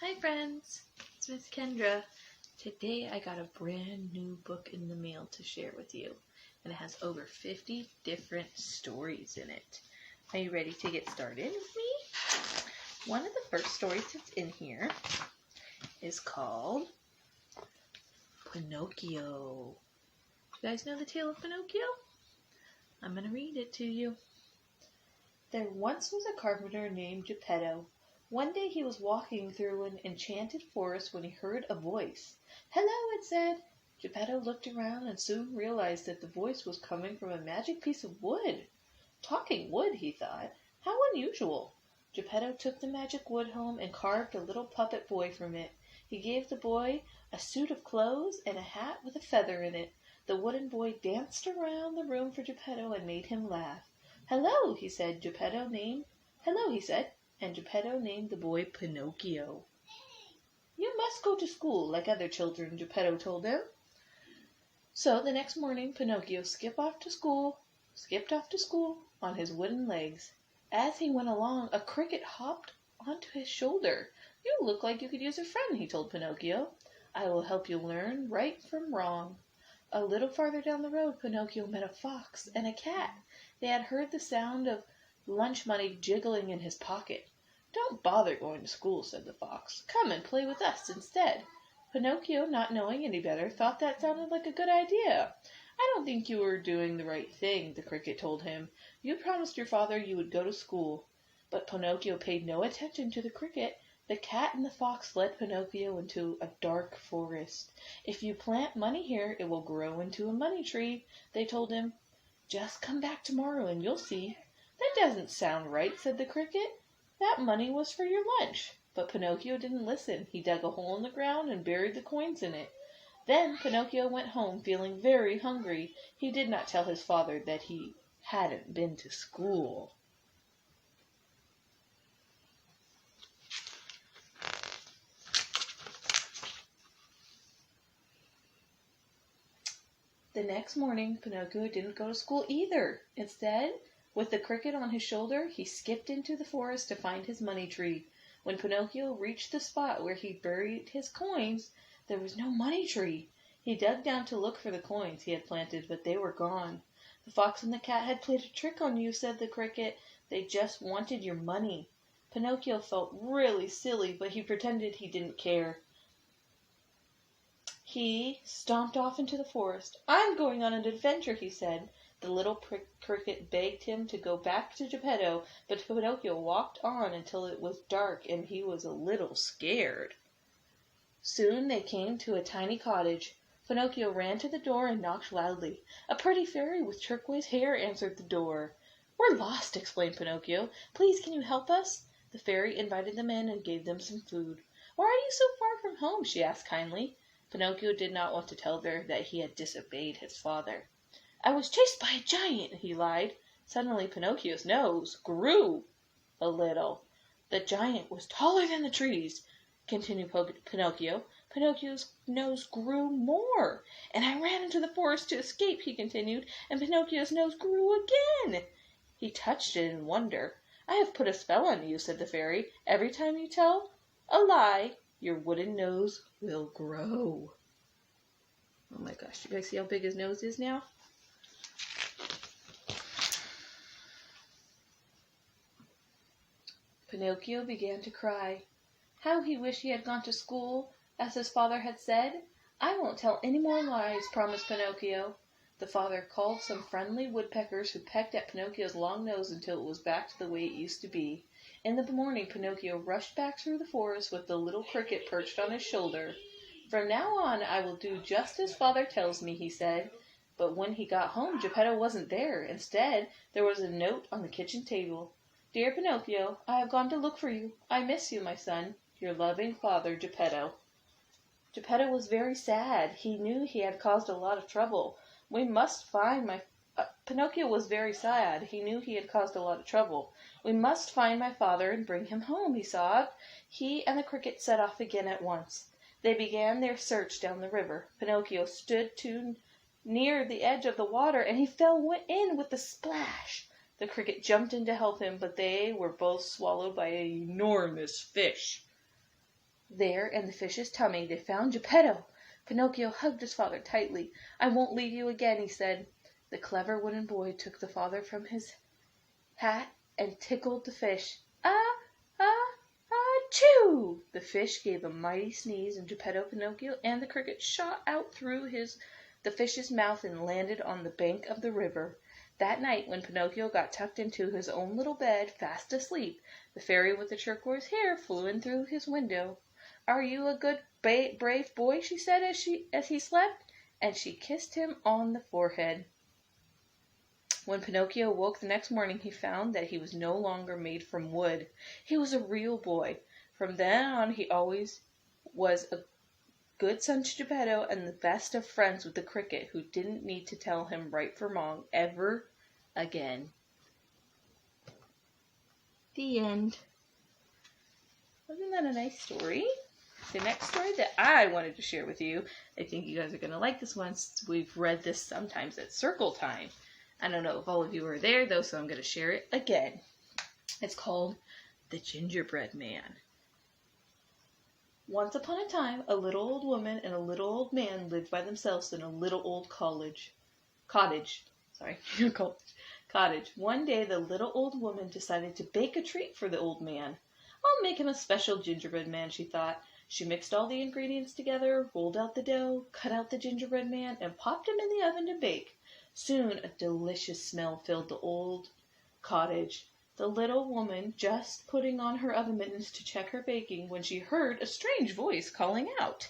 Hi friends, it's Miss Kendra. Today I got a brand new book in the mail to share with you, and it has over 50 different stories in it. Are you ready to get started with me? One of the first stories that's in here is called Pinocchio. You guys know the tale of Pinocchio? I'm going to read it to you. There once was a carpenter named Geppetto. One day he was walking through an enchanted forest when he heard a voice. "Hello," it said. Geppetto looked around and soon realized that the voice was coming from a magic piece of wood. Talking wood, he thought. How unusual. Geppetto took the magic wood home and carved a little puppet boy from it. He gave the boy a suit of clothes and a hat with a feather in it. The wooden boy danced around the room for Geppetto and made him laugh. "Hello," he said. "Hello," he said. And Geppetto named the boy Pinocchio. "You must go to school like other children," Geppetto told him. So the next morning Pinocchio skipped off to school on his wooden legs. As he went along, a cricket hopped onto his shoulder. "You look like you could use a friend," he told Pinocchio. "I will help you learn right from wrong." A little farther down the road Pinocchio met a fox and a cat. They had heard the sound of lunch money jiggling in his pocket. "Don't bother going to school," said the fox. "Come and play with us instead." Pinocchio, not knowing any better, thought that sounded like a good idea. "I don't think you are doing the right thing," the cricket told him. "You promised your father you would go to school." But Pinocchio paid no attention to the cricket. The cat and the fox led Pinocchio into a dark forest. "If you plant money here, it will grow into a money tree," they told him. "Just come back tomorrow and you'll see." "That doesn't sound right," said the cricket. "That money was for your lunch." But Pinocchio didn't listen. He dug a hole in the ground and buried the coins in it. Then Pinocchio went home feeling very hungry. He did not tell his father that he hadn't been to school. The next morning Pinocchio didn't go to school either. Instead, with the cricket on his shoulder, he skipped into the forest to find his money tree. When Pinocchio reached the spot where he buried his coins, there was no money tree. He dug down to look for the coins he had planted, but they were gone. "The fox and the cat had played a trick on you," said the cricket. "They just wanted your money." Pinocchio felt really silly, but he pretended he didn't care. He stomped off into the forest. "I'm going on an adventure," he said. The little cricket begged him to go back to Geppetto, but Pinocchio walked on until it was dark and he was a little scared. Soon they came to a tiny cottage. Pinocchio ran to the door and knocked loudly. A pretty fairy with turquoise hair answered the door. "We're lost," explained Pinocchio. "Please, can you help us?" The fairy invited them in and gave them some food. "Why are you so far from home?" she asked kindly. Pinocchio did not want to tell her that he had disobeyed his father. "I was chased by a giant," he lied. Suddenly Pinocchio's nose grew a little. "The giant was taller than the trees," continued Pinocchio. Pinocchio's nose grew more. "And I ran into the forest to escape," he continued, "and Pinocchio's nose grew again." He touched it in wonder. "I have put a spell on you," said the fairy. "Every time you tell a lie, your wooden nose will grow." Oh my gosh, you guys see how big his nose is now? Pinocchio began to cry. How he wished he had gone to school, as his father had said. "I won't tell any more lies," promised Pinocchio. The father called some friendly woodpeckers who pecked at Pinocchio's long nose until it was back to the way it used to be. In the morning Pinocchio rushed back through the forest with the little cricket perched on his shoulder. "From now on I will do just as father tells me," he said. But when he got home Geppetto wasn't there. Instead, there was a note on the kitchen table. "Dear Pinocchio, I have gone to look for you. I miss you, my son. Your loving father, Geppetto." Geppetto was very sad. He knew he had caused a lot of trouble. Pinocchio was very sad. He knew he had caused a lot of trouble. "We must find my father and bring him home," he sobbed. He and the cricket set off again at once. They began their search down the river. Pinocchio stood too near the edge of the water and he fell in with a splash. The cricket jumped in to help him, but they were both swallowed by an enormous fish. There, in the fish's tummy, they found Geppetto. Pinocchio hugged his father tightly. "I won't leave you again," he said. The clever wooden boy took the father from his hat and tickled the fish. "Ah, ah, ah, choo!" The fish gave a mighty sneeze, and Geppetto, Pinocchio, and the cricket shot out through the fish's mouth and landed on the bank of the river. That night, when Pinocchio got tucked into his own little bed, fast asleep, the fairy with the turquoise hair flew in through his window. "Are you a good, brave boy?" she said as he slept, and she kissed him on the forehead. When Pinocchio woke the next morning, he found that he was no longer made from wood. He was a real boy. From then on, he always was a good son to Geppetto and the best of friends with the cricket, who didn't need to tell him right from wrong ever again. The end. Wasn't that a nice story? The next story that I wanted to share with you, I think you guys are going to like this one. We've read this sometimes at circle time. I don't know if all of you are there, though, so I'm going to share it again. It's called The Gingerbread Man. Once upon a time, a little old woman and a little old man lived by themselves in a little old cottage. One day, the little old woman decided to bake a treat for the old man. "I'll make him a special gingerbread man," she thought. She mixed all the ingredients together, rolled out the dough, cut out the gingerbread man, and popped him in the oven to bake. Soon a delicious smell filled the old cottage. The little woman just putting on her oven mittens to check her baking when she heard a strange voice calling out.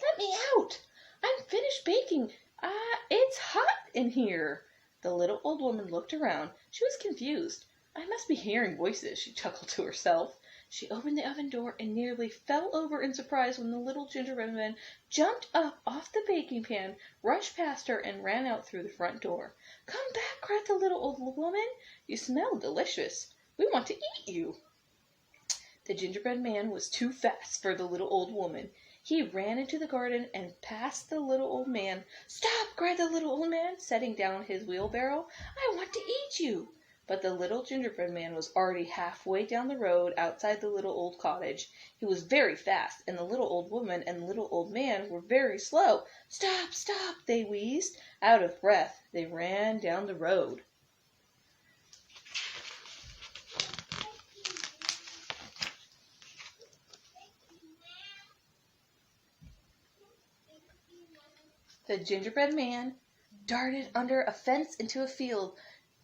"Let me out! I'm finished baking. It's hot in here." The little old woman looked around. She was confused. "I must be hearing voices," she chuckled to herself. She opened the oven door and nearly fell over in surprise when the little gingerbread man jumped up off the baking pan, rushed past her, and ran out through the front door. "Come back!" cried the little old woman. "You smell delicious. We want to eat you." The gingerbread man was too fast for the little old woman. He ran into the garden and past the little old man. "Stop!" cried the little old man, setting down his wheelbarrow. "I want to eat you." But the little gingerbread man was already halfway down the road outside the little old cottage. He was very fast, and the little old woman and the little old man were very slow. "Stop! Stop!" they wheezed. Out of breath, they ran down the road. The gingerbread man darted under a fence into a field,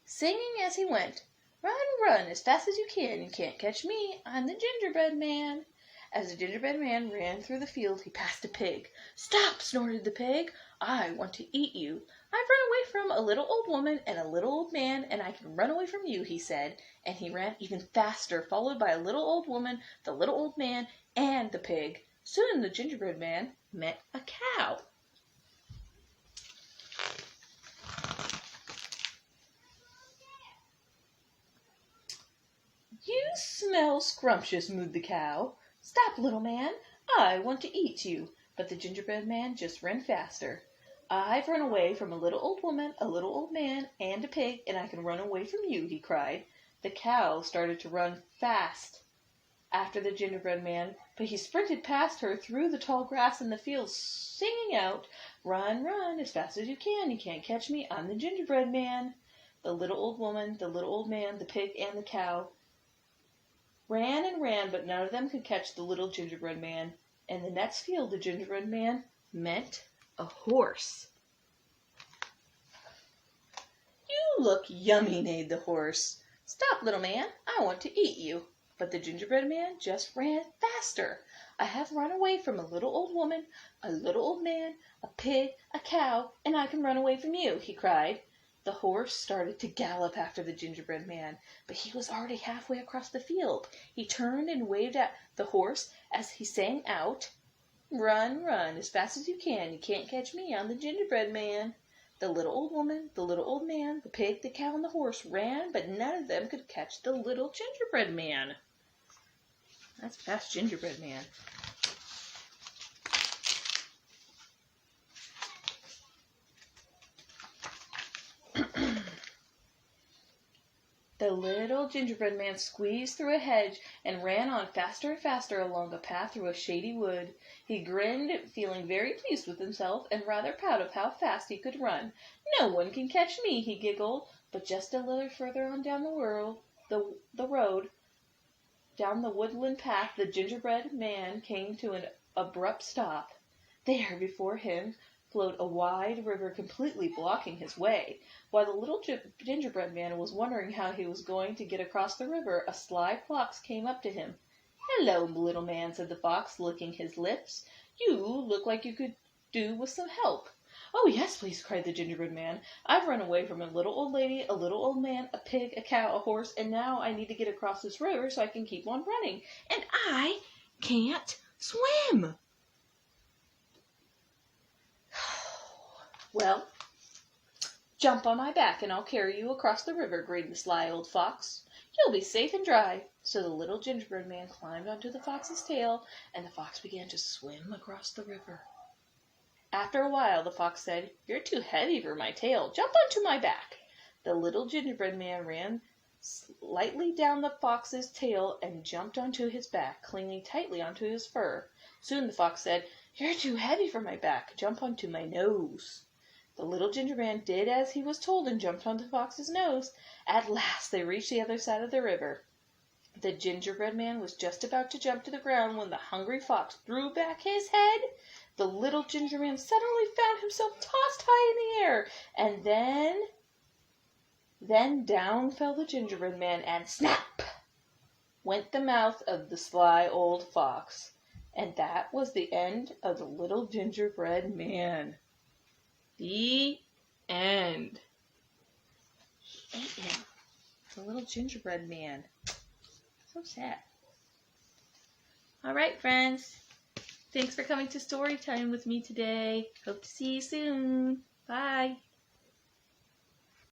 singing as he went, "Run, run, as fast as you can. You can't catch me. I'm the gingerbread man." As the gingerbread man ran through the field, he passed a pig. "Stop!" snorted the pig. "I want to eat you. I've run away from a little old woman and a little old man, and I can run away from you," he said. And he ran even faster, followed by a little old woman, the little old man, and the pig. Soon the gingerbread man met a cow. "You smell scrumptious," mooed the cow. "Stop, little man. I want to eat you." But the gingerbread man just ran faster. "I've run away from a little old woman, a little old man, and a pig, and I can run away from you," he cried. The cow started to run fast after the gingerbread man, but he sprinted past her through the tall grass in the field, singing out, "Run, run, as fast as you can. You can't catch me. I'm the gingerbread man." The little old woman, the little old man, the pig, and the cow ran and ran, but none of them could catch the little gingerbread man. In the next field, the gingerbread man met a horse. "You look yummy," neighed the horse. "Stop, little man. I want to eat you." But the gingerbread man just ran faster. "I have run away from a little old woman, a little old man, a pig, a cow, and I can run away from you," he cried. The horse started to gallop after the gingerbread man, but he was already halfway across the field. He turned and waved at the horse as he sang out, "Run, run, as fast as you can. You can't catch me. I'm the gingerbread man." The little old woman, the little old man, the pig, the cow, and the horse ran, but none of them could catch the little gingerbread man. That's fast gingerbread man. The little gingerbread man squeezed through a hedge and ran on faster and faster along a path through a shady wood. He grinned, feeling very pleased with himself and rather proud of how fast he could run. "No one can catch me," he giggled. But just a little further on down the road, down the woodland path, the gingerbread man came to an abrupt stop. There, before him, flowed a wide river completely blocking his way. While the little gingerbread man was wondering how he was going to get across the river, a sly fox came up to him. "Hello, little man," said the fox, licking his lips. "You look like you could do with some help." "Oh, yes, please," cried the gingerbread man. "I've run away from a little old lady, a little old man, a pig, a cow, a horse, and now I need to get across this river so I can keep on running. And I can't swim." "Well, jump on my back and I'll carry you across the river," grinned the sly old fox. "You'll be safe and dry." So the little gingerbread man climbed onto the fox's tail, and the fox began to swim across the river. After a while, the fox said, "You're too heavy for my tail. Jump onto my back." The little gingerbread man ran lightly down the fox's tail and jumped onto his back, clinging tightly onto his fur. Soon the fox said, "You're too heavy for my back. Jump onto my nose." The little gingerbread man did as he was told and jumped onto the fox's nose. At last they reached the other side of the river. The gingerbread man was just about to jump to the ground when the hungry fox threw back his head. The little gingerbread man suddenly found himself tossed high in the air, and then down fell the gingerbread man, and snap went the mouth of the sly old fox. And that was the end of the little gingerbread man. The end. He ate him. The little gingerbread man. So sad. All right, friends. Thanks for coming to story time with me today. Hope to see you soon. Bye.